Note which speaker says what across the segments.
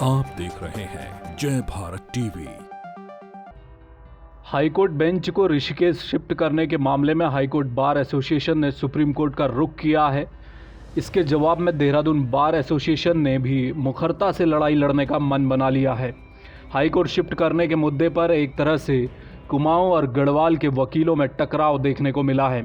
Speaker 1: आप देख रहे हैं जय भारत टीवी।
Speaker 2: हाईकोर्ट बेंच को ऋषिकेश शिफ्ट करने के मामले में हाईकोर्ट बार एसोसिएशन ने सुप्रीम कोर्ट का रुख किया है। इसके जवाब में देहरादून बार एसोसिएशन ने भी मुखरता से लड़ाई लड़ने का मन बना लिया है। हाईकोर्ट शिफ्ट करने के मुद्दे पर एक तरह से कुमाऊं और गढ़वाल के वकीलों में टकराव देखने को मिला है।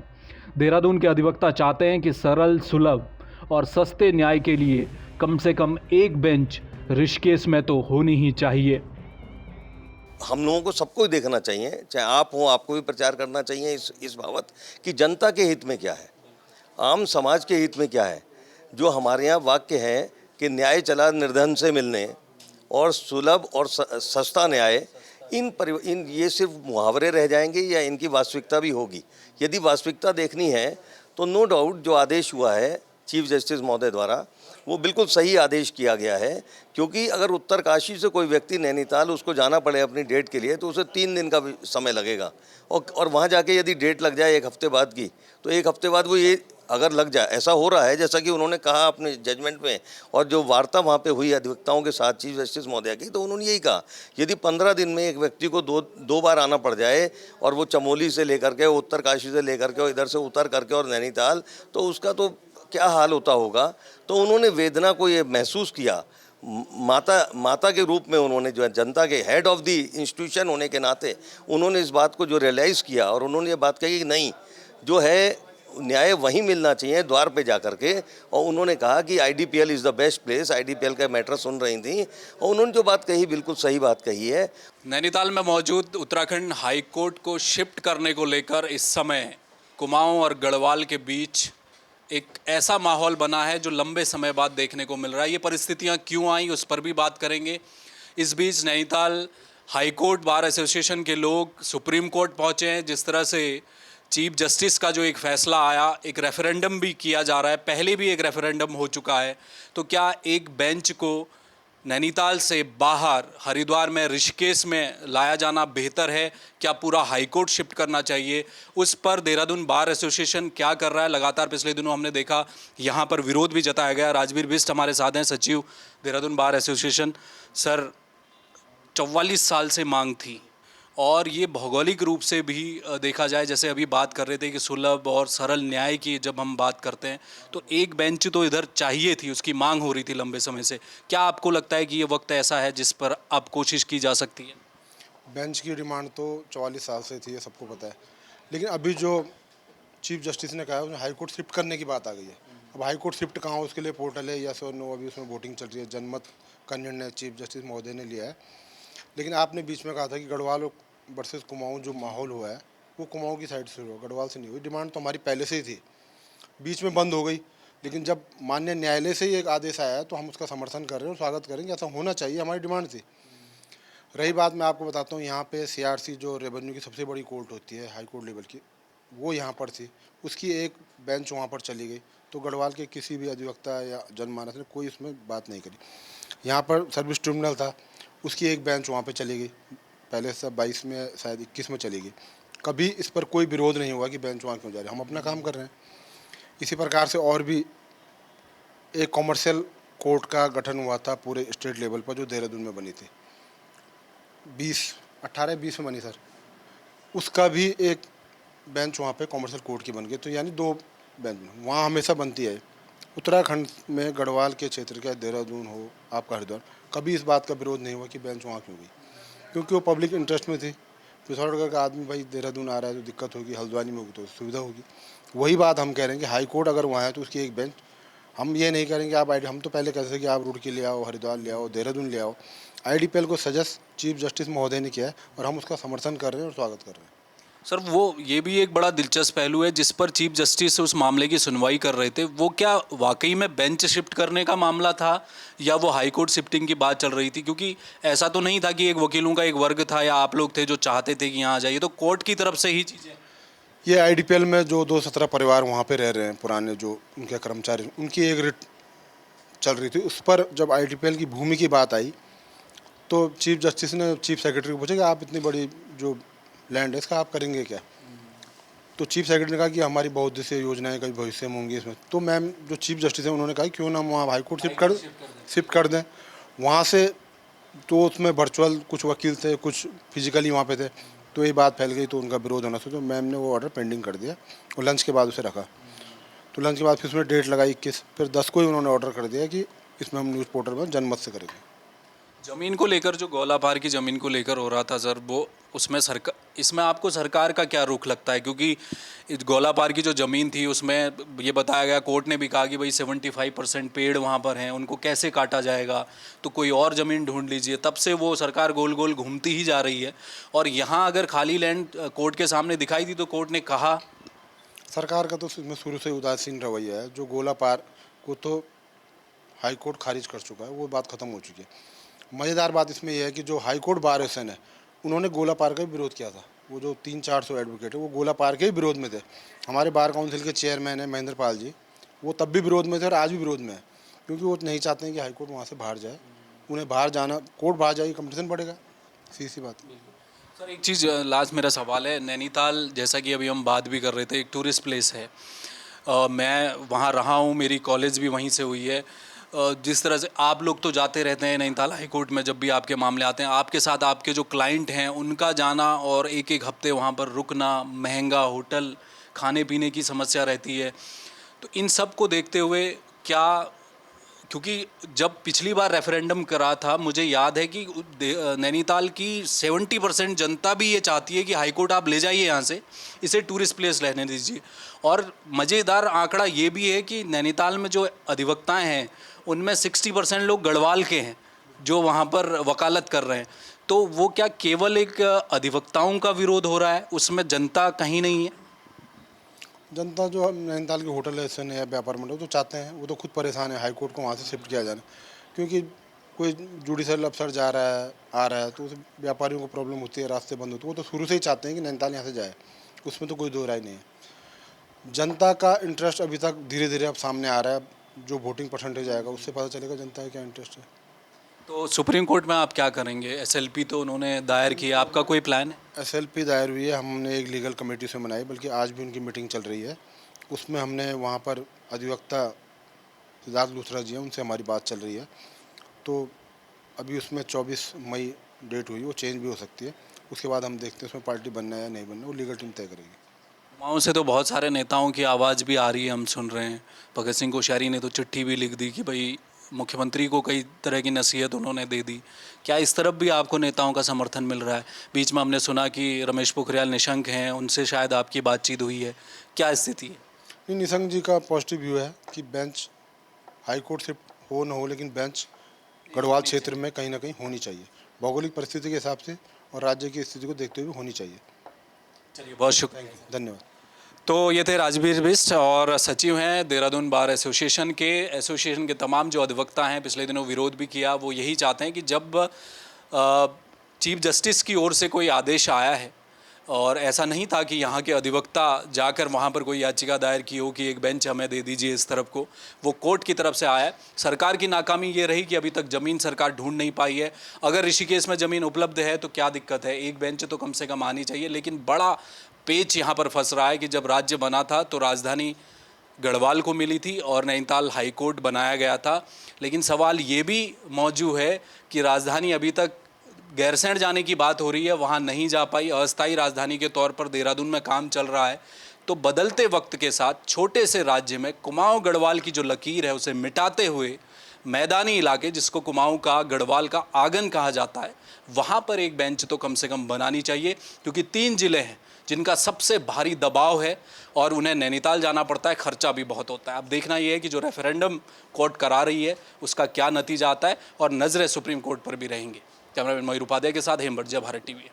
Speaker 2: देहरादून के अधिवक्ता चाहते हैं कि सरल, सुलभ और सस्ते न्याय के लिए कम से कम एक बेंच ऋषिकेश में तो होनी ही चाहिए।
Speaker 3: हम लोगों को सबको ही देखना चाहिए, चाहे आप हो, आपको भी प्रचार करना चाहिए इस बाबत कि जनता के हित में क्या है, आम समाज के हित में क्या है। जो हमारे यहाँ वाक्य है कि न्याय चला निर्धन से मिलने और सुलभ और सस्ता न्याय, इन ये सिर्फ मुहावरे रह जाएंगे या इनकी वास्तविकता भी होगी। यदि वास्तविकता देखनी है तो नो डाउट जो आदेश हुआ है चीफ जस्टिस महोदय द्वारा वो बिल्कुल सही आदेश किया गया है, क्योंकि अगर उत्तरकाशी से कोई व्यक्ति नैनीताल उसको जाना पड़े अपनी डेट के लिए तो उसे 3 दिन का भी समय लगेगा और वहाँ जाके यदि डेट लग जाए 1 हफ्ते बाद की तो 1 हफ्ते बाद वो ये अगर लग जाए, ऐसा हो रहा है जैसा कि उन्होंने कहा अपने जजमेंट में, और जो वार्ता वहाँ पे हुई अधिवक्ताओं के साथ चीफ जस्टिस महोदय की, तो उन्होंने यही कहा यदि 15 दिन में एक व्यक्ति को दो बार आना पड़ जाए और वो चमोली से लेकर के, उत्तरकाशी से लेकर के और इधर से उतर करके और नैनीताल, तो उसका तो क्या हाल होता होगा। तो उन्होंने वेदना को ये महसूस किया, माता के रूप में उन्होंने जो है जनता के हेड ऑफ द इंस्टीट्यूशन होने के नाते उन्होंने इस बात को जो रियलाइज़ किया और उन्होंने ये बात कही कि नहीं, जो है न्याय वहीं मिलना चाहिए द्वार पे जा करके। और उन्होंने कहा कि IDPL is the best place. IDPL का मैटर सुन रही थी और उन्होंने जो बात कही बिल्कुल सही बात कही है।
Speaker 2: नैनीताल में मौजूद उत्तराखंड हाईकोर्ट को शिफ्ट करने को लेकर इस समय कुमाऊं और गढ़वाल के बीच एक ऐसा माहौल बना है जो लंबे समय बाद देखने को मिल रहा है। ये परिस्थितियां क्यों आई उस पर भी बात करेंगे। इस बीच नैनीताल हाईकोर्ट बार एसोसिएशन के लोग सुप्रीम कोर्ट पहुंचे हैं। जिस तरह से चीफ जस्टिस का जो एक फ़ैसला आया, एक रेफरेंडम भी किया जा रहा है, पहले भी एक रेफरेंडम हो चुका है, तो क्या एक बेंच को नैनीताल से बाहर हरिद्वार में, ऋषिकेश में लाया जाना बेहतर है? क्या पूरा हाईकोर्ट शिफ्ट करना चाहिए? उस पर देहरादून बार एसोसिएशन क्या कर रहा है? लगातार पिछले दिनों हमने देखा यहाँ पर विरोध भी जताया गया। राजवीर बिष्ट हमारे साथ हैं, सचिव देहरादून बार एसोसिएशन। सर, 44 साल से मांग थी और ये भौगोलिक रूप से भी देखा जाए, जैसे अभी बात कर रहे थे कि सुलभ और सरल न्याय की जब हम बात करते हैं तो एक बेंच तो इधर चाहिए थी, उसकी मांग हो रही थी लंबे समय से। क्या आपको लगता है कि ये वक्त ऐसा है जिस पर अब कोशिश की जा सकती है?
Speaker 4: बेंच की डिमांड तो 44 साल से थी, ये सबको पता है, लेकिन अभी जो चीफ जस्टिस ने कहा है हाई कोर्ट शिफ्ट करने की बात आ गई है। अब हाई कोर्ट शिफ्ट कहाँ, उसके लिए पोर्टल है, यस और नो, अभी उसमें वोटिंग चल रही है। जनमत का निर्णय चीफ जस्टिस महोदय ने लिया है। लेकिन आपने बीच में कहा था कि गढ़वाल वर्सेस कुमाऊं जो माहौल हुआ है वो कुमाऊं की साइड से हुआ, गढ़वाल से नहीं हुई। डिमांड तो हमारी पहले से ही थी, बीच में बंद हो गई, लेकिन जब माननीय न्यायालय से ही एक आदेश आया है तो हम उसका समर्थन कर रहे हैं और स्वागत करेंगे। ऐसा होना चाहिए, हमारी डिमांड थी। रही बात, मैं आपको बताता हूँ, यहाँ पे सीआरसी जो रेवेन्यू की सबसे बड़ी कोर्ट होती है हाई कोर्ट लेवल की, वो यहाँ पर थी, उसकी एक बेंच वहाँ पर चली गई, तो गढ़वाल के किसी भी अधिवक्ता या जनमानस ने कोई उसमें बात नहीं करी। यहाँ पर सर्विस ट्रिब्यूनल था, उसकी एक बेंच वहाँ पर चली गई, पहले से 22 में शायद 21 में चली गई। कभी इस पर कोई विरोध नहीं हुआ कि बेंच वहाँ क्यों जा रहे हैं, हम अपना काम कर रहे हैं। इसी प्रकार से और भी एक कॉमर्शियल कोर्ट का गठन हुआ था पूरे स्टेट लेवल पर, जो देहरादून में बनी थी, 18-20 में बनी सर, उसका भी एक बेंच वहाँ पे कॉमर्शियल कोर्ट की बन गई। तो यानी 2 बेंच वहाँ हमेशा बनती है। उत्तराखंड में गढ़वाल के क्षेत्र का, देहरादून हो, आपका हरिद्वार, कभी इस बात का विरोध नहीं हुआ कि बेंच वहाँ क्यों गई, क्योंकि वो पब्लिक इंटरेस्ट में थी। पिथौरागढ़ का आदमी भाई देहरादून आ रहा है तो दिक्कत होगी, हल्द्वानी में होगी तो सुविधा होगी। वही बात हम कह रहे हैं कि हाई कोर्ट अगर वहाँ है तो उसकी एक बेंच, हम ये नहीं करेंगे आप हम तो पहले कहते थे कि आप रुड़की ले आओ, हरिद्वार ले आओ, देहरादून ले आओ। आईडीपीएल को सजेस्ट चीफ जस्टिस महोदय ने किया है और हम उसका समर्थन कर रहे हैं और स्वागत कर रहे हैं।
Speaker 2: सर, वो ये भी एक बड़ा दिलचस्प पहलू है जिस पर चीफ जस्टिस उस मामले की सुनवाई कर रहे थे। वो क्या वाकई में बेंच शिफ्ट करने का मामला था या वो हाई कोर्ट शिफ्टिंग की बात चल रही थी? क्योंकि ऐसा तो नहीं था कि एक वकीलों का एक वर्ग था या आप लोग थे जो चाहते थे कि यहाँ आ जाइए, तो कोर्ट की तरफ से ही चीज़ें।
Speaker 4: ये आईडीपीएल में जो 217 परिवार वहाँ पे रह रहे हैं, पुराने जो उनके कर्मचारी, उनकी एक रिट चल रही थी। उस पर जब आईडीपीएल की भूमि की बात आई तो चीफ जस्टिस ने चीफ सेक्रेटरी को पूछा कि आप इतनी बड़ी जो लैंड है इसका आप करेंगे क्या? तो चीफ सेक्रेटरी ने कहा कि हमारी बहुउद्देशीय योजनाएं कभी भविष्य में होंगी इसमें। तो मैम जो चीफ जस्टिस है उन्होंने कहा क्यों ना हम वहाँ हाई कोर्ट शिफ्ट कर दें। वहाँ से तो उसमें वर्चुअल कुछ वकील थे, कुछ फिजिकली वहाँ पे थे, तो ये बात फैल गई, तो उनका विरोध होना था, तो मैम ने वो ऑर्डर पेंडिंग कर दिया और लंच के बाद उसे रखा। तो लंच के बाद फिर उसमें डेट लगाई 21, फिर 10 को ही उन्होंने ऑर्डर कर दिया कि इसमें हम न्यूज़ पोर्टल में जनमत से करेंगे।
Speaker 2: ज़मीन को लेकर जो गोलापार की ज़मीन को लेकर हो रहा था सर, वो उसमें इसमें आपको सरकार का क्या रुख लगता है? क्योंकि इस गोलापार की जो ज़मीन थी उसमें ये बताया गया, कोर्ट ने भी कहा कि भाई 75% पेड़ वहाँ पर हैं, उनको कैसे काटा जाएगा, तो कोई और ज़मीन ढूंढ लीजिए। तब से वो सरकार गोल गोल घूमती ही जा रही है। और यहाँ अगर खाली लैंड कोर्ट के सामने दिखाई दी तो कोर्ट ने कहा,
Speaker 4: सरकार का तो इसमें शुरू से उदासीन रवैया है। जो गोला पार को तो हाई कोर्ट खारिज कर चुका है, वो बात खत्म हो चुकी है। मज़ेदार बात इसमें यह है कि जो हाई कोर्ट बार एसोसिएशन है, उन्होंने गोला पार का भी विरोध किया था। वो जो 300-400 एडवोकेट है, वो गोला पार के ही विरोध में थे। हमारे बार काउंसिल के चेयरमैन है महेंद्र पाल जी, वो तब भी विरोध में थे और आज भी विरोध में है, क्योंकि वो नहीं चाहते हैं कि हाई कोर्ट वहाँ से बाहर जाए। उन्हें बाहर जाना, कोर्ट बाहर जाएगी, कंपटीशन बढ़ेगा, सीधी सी बात।
Speaker 2: सर एक चीज़ लास्ट मेरा सवाल है, नैनीताल जैसा कि अभी हम बात भी कर रहे थे, एक टूरिस्ट प्लेस है। मैं वहाँ रहा हूँ, मेरी कॉलेज भी वहीं से हुई है। जिस तरह से आप लोग तो जाते रहते हैं नैनीताल हाई कोर्ट में, जब भी आपके मामले आते हैं, आपके साथ आपके जो क्लाइंट हैं उनका जाना और एक एक हफ्ते वहाँ पर रुकना, महंगा होटल, खाने पीने की समस्या रहती है। तो इन सब को देखते हुए क्या, क्योंकि जब पिछली बार रेफरेंडम करा था, मुझे याद है कि नैनीताल की 70% जनता भी ये चाहती है कि हाईकोर्ट आप ले जाइए यहाँ से, इसे टूरिस्ट प्लेस रहने दीजिए। और मज़ेदार आंकड़ा ये भी है कि नैनीताल में जो अधिवक्ताएं हैं उनमें 60% लोग गढ़वाल के हैं जो वहाँ पर वकालत कर रहे हैं। तो वो क्या केवल एक अधिवक्ताओं का विरोध हो रहा है, उसमें जनता कहीं नहीं है?
Speaker 4: जनता जो नैनीताल के होटल एसोसिएशन है या व्यापार मंडल, तो चाहते हैं, वो तो खुद परेशान है हाई कोर्ट को वहाँ से शिफ्ट किया जाना, क्योंकि कोई जुडिशल अफसर जा रहा है, आ रहा है, तो उसे व्यापारियों को प्रॉब्लम होती है, रास्ते बंद होते हैं। वो तो शुरू से ही चाहते हैं कि नैनीताल यहाँ से जाए, उसमें तो कोई दो राय नहीं है। जनता का इंटरेस्ट अभी तक धीरे धीरे अब सामने आ रहा है। जो वोटिंग परसेंटेज आएगा उससे पता चलेगा जनता का क्या इंटरेस्ट है।
Speaker 2: तो सुप्रीम कोर्ट में आप क्या करेंगे? एसएलपी तो उन्होंने दायर किया, आपका कोई प्लान है?
Speaker 4: एसएलपी दायर हुई है, हमने एक लीगल कमेटी से बनाई, बल्कि आज भी उनकी मीटिंग चल रही है। उसमें हमने वहाँ पर अधिवक्ता सिद्धार्थ लूथरा जी हैं, उनसे हमारी बात चल रही है। तो अभी उसमें 24 मई डेट हुई, वो चेंज भी हो सकती है। उसके बाद हम देखते हैं उसमें पार्टी बनना है या नहीं बनना, वो लीगल टीम तय करेगी।
Speaker 2: कुमाऊं से तो बहुत सारे नेताओं की आवाज़ भी आ रही है, हम सुन रहे हैं। भगत सिंह कोश्यारी ने तो चिट्ठी भी लिख दी कि भाई मुख्यमंत्री को कई तरह की नसीहत उन्होंने दे दी। क्या इस तरफ भी आपको नेताओं का समर्थन मिल रहा है? बीच में हमने सुना कि रमेश पोखरियाल निशंक हैं, उनसे शायद आपकी बातचीत हुई है, क्या स्थिति है?
Speaker 4: नहीं, निशंक जी का पॉजिटिव व्यू है कि बेंच हाई कोर्ट शिफ्ट हो न हो, लेकिन बेंच गढ़वाल क्षेत्र में कहीं ना कहीं होनी चाहिए, भौगोलिक परिस्थिति के हिसाब से और राज्य की स्थिति को देखते हुए होनी चाहिए।
Speaker 2: चलिए, बहुत शुक्रिया,
Speaker 4: धन्यवाद।
Speaker 2: तो ये थे राजवीर बिष्ट और सचिव हैं देहरादून बार एसोसिएशन के। एसोसिएशन के तमाम जो अधिवक्ता हैं, पिछले दिनों विरोध भी किया, वो यही चाहते हैं कि जब चीफ जस्टिस की ओर से कोई आदेश आया है, और ऐसा नहीं था कि यहाँ के अधिवक्ता जाकर वहाँ पर कोई याचिका दायर की हो कि एक बेंच हमें दे दीजिए इस तरफ को, वो कोर्ट की तरफ से आया है। सरकार की नाकामी ये रही कि अभी तक ज़मीन सरकार ढूंढ नहीं पाई है। अगर ऋषिकेश में ज़मीन उपलब्ध है तो क्या दिक्कत है, एक बेंच तो कम से कम आनी चाहिए। लेकिन बड़ा पेच यहाँ पर फंस रहा है कि जब राज्य बना था तो राजधानी गढ़वाल को मिली थी और नैनीताल हाई कोर्ट बनाया गया था। लेकिन सवाल ये भी मौजूद है कि राजधानी अभी तक गैरसैंण जाने की बात हो रही है, वहाँ नहीं जा पाई। अस्थायी राजधानी के तौर पर देहरादून में काम चल रहा है। तो बदलते वक्त के साथ छोटे से राज्य में कुमाऊं गढ़वाल की जो लकीर है उसे मिटाते हुए मैदानी इलाके, जिसको कुमाऊं का गढ़वाल का आंगन कहा जाता है, वहाँ पर एक बेंच तो कम से कम बनानी चाहिए। क्योंकि 3 जिले हैं जिनका सबसे भारी दबाव है और उन्हें नैनीताल जाना पड़ता है, खर्चा भी बहुत होता है। अब देखना ये है कि जो रेफरेंडम कोर्ट करा रही है उसका क्या नतीजा आता है, और नज़रें सुप्रीम कोर्ट पर भी रहेंगी। कैमरामैन मयूर उपाध्याय के साथ हेमंत, जय भारत टीवी।